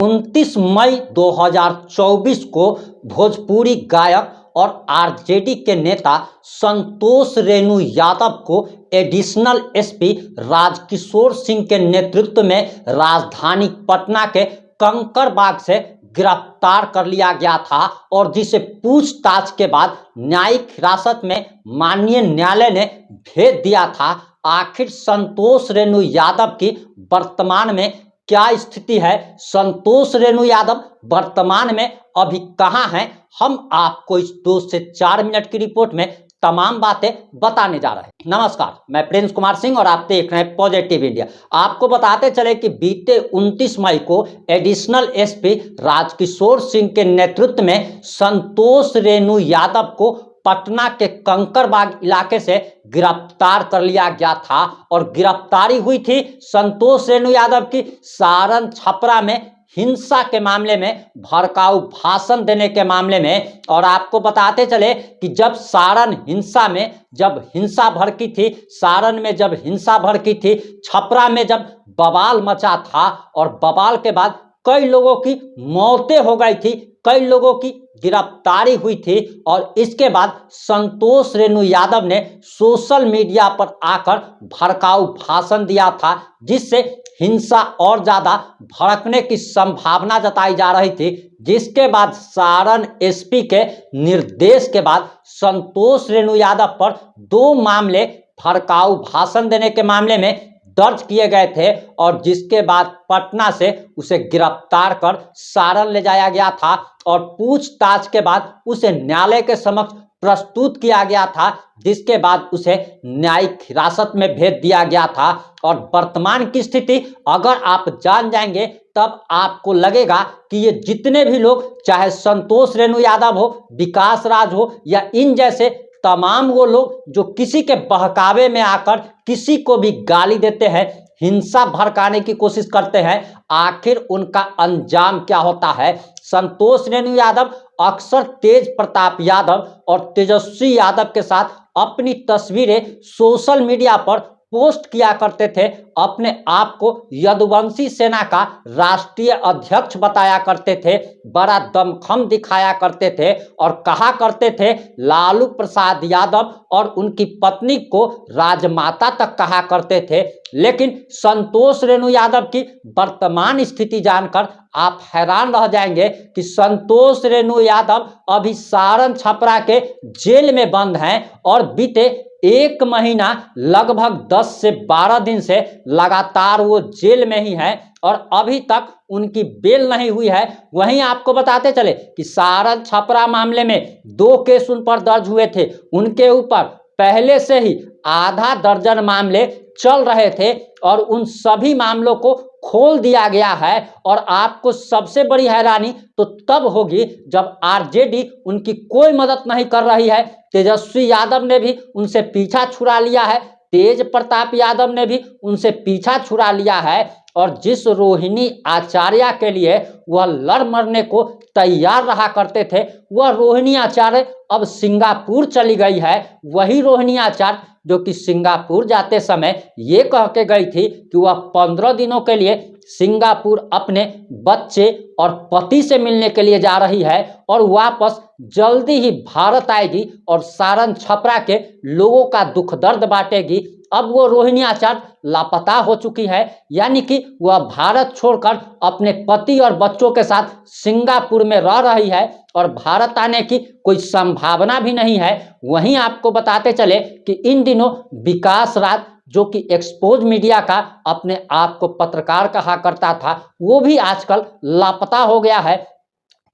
29 मई 2024 को भोजपुरी गायक और आरजेडी के नेता संतोष रेणु यादव को एडिशनल एसपी राजकिशोर सिंह के नेतृत्व में राजधानी पटना के कंकड़बाग से गिरफ्तार कर लिया गया था और जिसे पूछताछ के बाद न्यायिक हिरासत में माननीय न्यायालय ने भेज दिया था। आखिर संतोष रेणु यादव की वर्तमान में क्या स्थिति है, संतोष रेणु यादव वर्तमान में अभी कहां हैं, हम आपको इस 2 से 4 मिनट की रिपोर्ट में तमाम बातें बताने जा रहे हैं। नमस्कार, मैं प्रिंस कुमार सिंह और आप देख रहे हैं पॉजिटिव इंडिया। आपको बताते चले कि बीते 29 मई को एडिशनल एसपी राजकिशोर सिंह के नेतृत्व में संतोष रेणु यादव को पटना के कंकड़बाग इलाके से गिरफ्तार कर लिया गया था और गिरफ्तारी हुई थी संतोष रेणु यादव की सारण छपरा में हिंसा के मामले में, भड़काऊ भाषण देने के मामले में। और आपको बताते चले कि जब सारण हिंसा में जब हिंसा भड़की थी, सारण में जब हिंसा भड़की थी, छपरा में जब बवाल मचा था और बवाल के बाद कई लोगों की मौतें हो गई थी, कई लोगों की गिरफ्तारी हुई थी और इसके बाद संतोष रेणु यादव ने सोशल मीडिया पर आकर भड़काऊ भाषण दिया था, जिससे हिंसा और ज्यादा भड़कने की संभावना जताई जा रही थी। जिसके बाद सारण एसपी के निर्देश के बाद संतोष रेणु यादव पर 2 मामले भड़काऊ भाषण देने के मामले में दर्ज किए गए थे और जिसके बाद पटना से उसे गिरफ्तार कर सारण ले जाया गया था और पूछताछ के बाद उसे न्यायालय के समक्ष प्रस्तुत किया गया था, जिसके बाद उसे न्यायिक हिरासत में भेज दिया गया था। और वर्तमान की स्थिति अगर आप जान जाएंगे तब आपको लगेगा कि ये जितने भी लोग, चाहे संतोष रेणु यादव हो, विकास राज हो या इन जैसे तमाम वो लोग जो किसी के बहकावे में आकर किसी को भी गाली देते हैं, हिंसा भड़काने की कोशिश करते हैं, आखिर उनका अंजाम क्या होता है। संतोष रेणु यादव अक्सर तेज प्रताप यादव और तेजस्वी यादव के साथ अपनी तस्वीरें सोशल मीडिया पर पोस्ट किया करते थे, अपने आप को यदुवंशी सेना का राष्ट्रीय अध्यक्ष बताया करते थे, बड़ा दमखम दिखाया करते थे और कहा करते थे लालू प्रसाद यादव और उनकी पत्नी को राजमाता तक कहा करते थे। लेकिन संतोष रेणु यादव की वर्तमान स्थिति जानकर आप हैरान रह जाएंगे कि संतोष रेणु यादव अभी सारण छपरा के जेल में बंद हैं और बीते 1 महीना लगभग 10 से 12 दिन से लगातार वो जेल में ही है और अभी तक उनकी बेल नहीं हुई है। वहीं आपको बताते चले कि सारण छपरा मामले में 2 केस उन पर दर्ज हुए थे, उनके ऊपर पहले से ही आधा दर्जन मामले चल रहे थे और उन सभी मामलों को खोल दिया गया है। और आपको सबसे बड़ी हैरानी तो तब होगी जब आरजेडी उनकी कोई मदद नहीं कर रही है। तेजस्वी यादव ने भी उनसे पीछा छुड़ा लिया है, तेज प्रताप यादव ने भी उनसे पीछा छुड़ा लिया है और जिस रोहिणी आचार्य के लिए वह लड़ मरने को तैयार रहा करते थे, वह रोहिणी आचार्य अब सिंगापुर चली गई है। वही रोहिणी आचार्य जो कि सिंगापुर जाते समय ये कह के गई थी कि वह 15 दिनों के लिए सिंगापुर अपने बच्चे और पति से मिलने के लिए जा रही है और वापस जल्दी ही भारत आएगी और सारण छपरा के लोगों का दुख दर्द बांटेगी। अब वो रोहिणी आचार्य लापता हो चुकी है, यानी कि वह भारत छोड़कर अपने पति और बच्चों के साथ सिंगापुर में रह रही है और भारत आने की कोई संभावना भी नहीं है। वहीं आपको बताते चले कि इन दिनों विकास राज जो कि एक्सपोज मीडिया का अपने आप को पत्रकार कहा करता था, वो भी आजकल लापता हो गया है।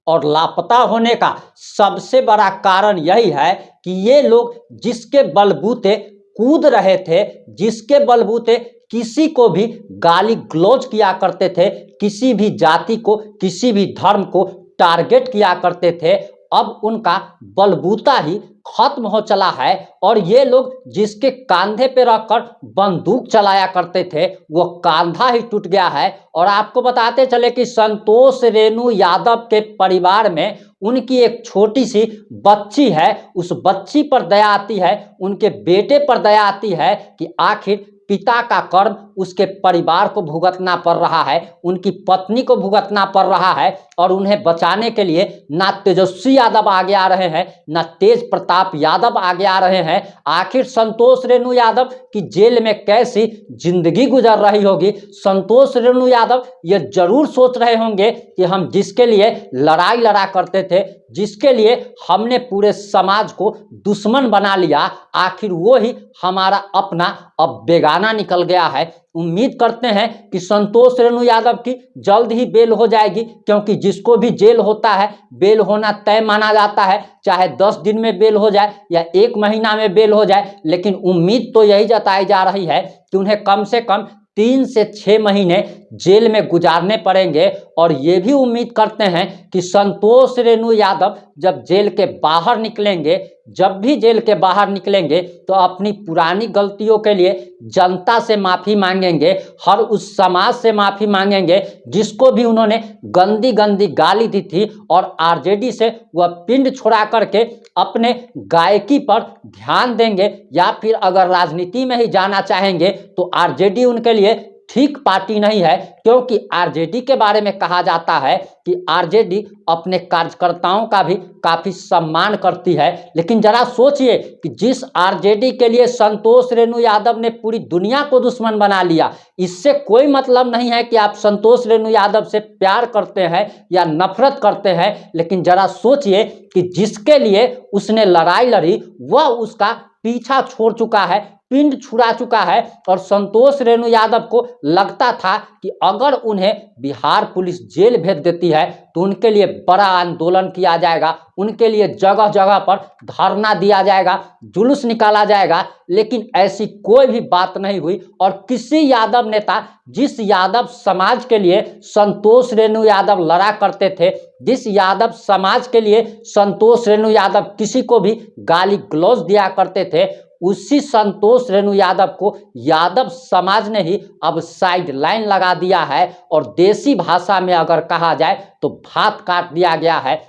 और लापता होने का सबसे बड़ा कारण यही है कि ये लोग जिसके बलबूते कूद रहे थे, जिसके बलबूते किसी को भी गाली गलौज किया करते थे, किसी भी जाति को, किसी भी धर्म को टारगेट किया करते थे, अब उनका बलबूता ही खत्म हो चला है और ये लोग जिसके कंधे पे रखकर बंदूक चलाया करते थे, वो कंधा ही टूट गया है। और आपको बताते चले कि संतोष रेणु यादव के परिवार में उनकी एक छोटी सी बच्ची है, उस बच्ची पर दया आती है, उनके बेटे पर दया आती है कि आखिर पिता का कर्म उसके परिवार को भुगतना पड़ रहा है, उनकी पत्नी को भुगतना पड़ रहा है और उन्हें बचाने के लिए ना तेजस्वी यादव आगे आ रहे हैं, ना तेज प्रताप यादव आगे आ रहे हैं। आखिर संतोष रेणु यादव की जेल में कैसी जिंदगी गुजर रही होगी। संतोष रेणु यादव ये जरूर सोच रहे होंगे कि हम जिसके लिए लड़ाई लड़ा करते थे, जिसके लिए हमने पूरे समाज को दुश्मन बना लिया, आखिर वो ही हमारा अपना अब बेगाना निकल गया है। उम्मीद करते हैं कि संतोष रेणु यादव की जल्द ही बेल हो जाएगी, क्योंकि जिसको भी जेल होता है बेल होना तय माना जाता है, चाहे 10 दिन में बेल हो जाए या 1 महीना में बेल हो जाए। लेकिन उम्मीद तो यही जताई जा रही है कि उन्हें कम से कम 3 से 6 महीने जेल में गुजारने पड़ेंगे। और ये भी उम्मीद करते हैं कि संतोष रेणु यादव जब जेल के बाहर निकलेंगे, जब भी जेल के बाहर निकलेंगे तो अपनी पुरानी गलतियों के लिए जनता से माफ़ी मांगेंगे, हर उस समाज से माफ़ी मांगेंगे जिसको भी उन्होंने गंदी गंदी गाली दी थी, और आरजेडी से वह पिंड छुड़ा करके अपने गायकी पर ध्यान देंगे, या फिर अगर राजनीति में ही जाना चाहेंगे तो आरजेडी उनके लिए ठीक पार्टी नहीं है। क्योंकि आरजेडी के बारे में कहा जाता है कि आरजेडी अपने कार्यकर्ताओं का भी काफी सम्मान करती है। लेकिन जरा सोचिए कि जिस आरजेडी के लिए संतोष रेणु यादव ने पूरी दुनिया को दुश्मन बना लिया, इससे कोई मतलब नहीं है कि आप संतोष रेणु यादव से प्यार करते हैं या नफरत करते हैं, लेकिन जरा सोचिए कि जिसके लिए उसने लड़ाई लड़ी वह उसका पीछा छोड़ चुका है, पिंड छुड़ा चुका है। और संतोष रेणु यादव को लगता था कि अगर उन्हें बिहार पुलिस जेल भेज देती है तो उनके लिए बड़ा आंदोलन किया जाएगा, उनके लिए जगह जगह पर धरना दिया जाएगा, जुलूस निकाला जाएगा। लेकिन ऐसी कोई भी बात नहीं हुई, और किसी यादव नेता, जिस यादव समाज के लिए संतोष रेणु यादव लड़ा करते थे, जिस यादव समाज के लिए संतोष रेणु यादव किसी को भी गाली गलौज दिया करते थे, उसी संतोष रेणु यादव को यादव समाज ने ही अब साइड लाइन लगा दिया है, और देसी भाषा में अगर कहा जाए तो भात काट दिया गया है।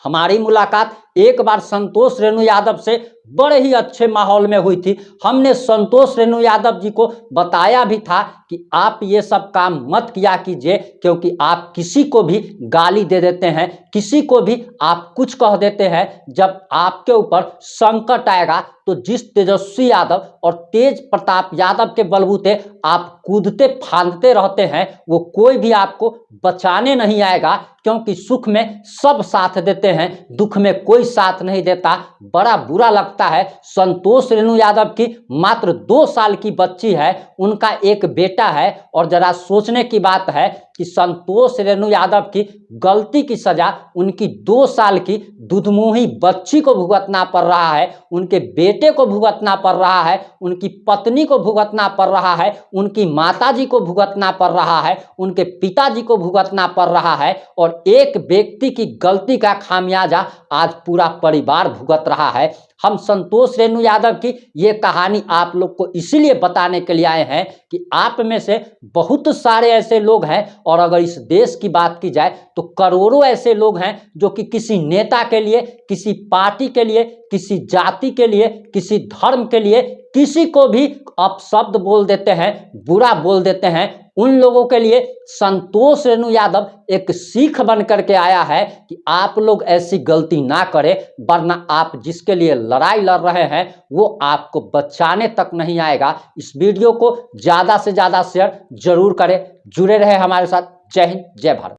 हमारी मुलाकात एक बार संतोष रेणु यादव से बड़े ही अच्छे माहौल में हुई थी। हमने संतोष रेणु यादव जी को बताया भी था कि आप ये सब काम मत किया कीजिए, क्योंकि आप किसी को भी गाली दे देते हैं, किसी को भी आप कुछ कह देते हैं। जब आपके ऊपर संकट आएगा तो जिस तेजस्वी यादव और तेज प्रताप यादव के बलबूते आप कूदते फांदते रहते हैं, वो कोई भी आपको बचाने नहीं आएगा, क्योंकि सुख में सब साथ देते हैं, दुख में कोई साथ नहीं देता। बड़ा बुरा लगता है। संतोष रेणु यादव की मात्र 2 साल की बच्ची है, उनका एक बेटा है, और जरा सोचने की बात है कि संतोष रेणु यादव की गलती की सजा उनकी 2 साल की दुधमुही बच्ची को भुगतना पड़ रहा है, उनके बेटे को भुगतना पड़ रहा है, उनकी पत्नी को भुगतना पड़ रहा है, उनकी माताजी को भुगतना पड़ रहा है, उनके पिताजी को भुगतना पड़ रहा है। और एक व्यक्ति की गलती का खामियाजा आज पूरा परिवार भुगत रहा है। हम संतोष रेणु यादव की ये कहानी आप लोग को इसीलिए बताने के लिए आए हैं कि आप में से बहुत सारे ऐसे लोग हैं, और अगर इस देश की बात की जाए तो करोड़ों ऐसे लोग हैं जो कि किसी नेता के लिए, किसी पार्टी के लिए, किसी जाति के लिए, किसी धर्म के लिए किसी को भी अपशब्द बोल देते हैं, बुरा बोल देते हैं। उन लोगों के लिए संतोष रेणु यादव एक सीख बन करके आया है कि आप लोग ऐसी गलती ना करें, वरना आप जिसके लिए लड़ाई लड़ रहे हैं वो आपको बचाने तक नहीं आएगा। इस वीडियो को ज़्यादा से ज़्यादा शेयर जरूर करें। जुड़े रहे हमारे साथ। जय हिंद, जय भारत।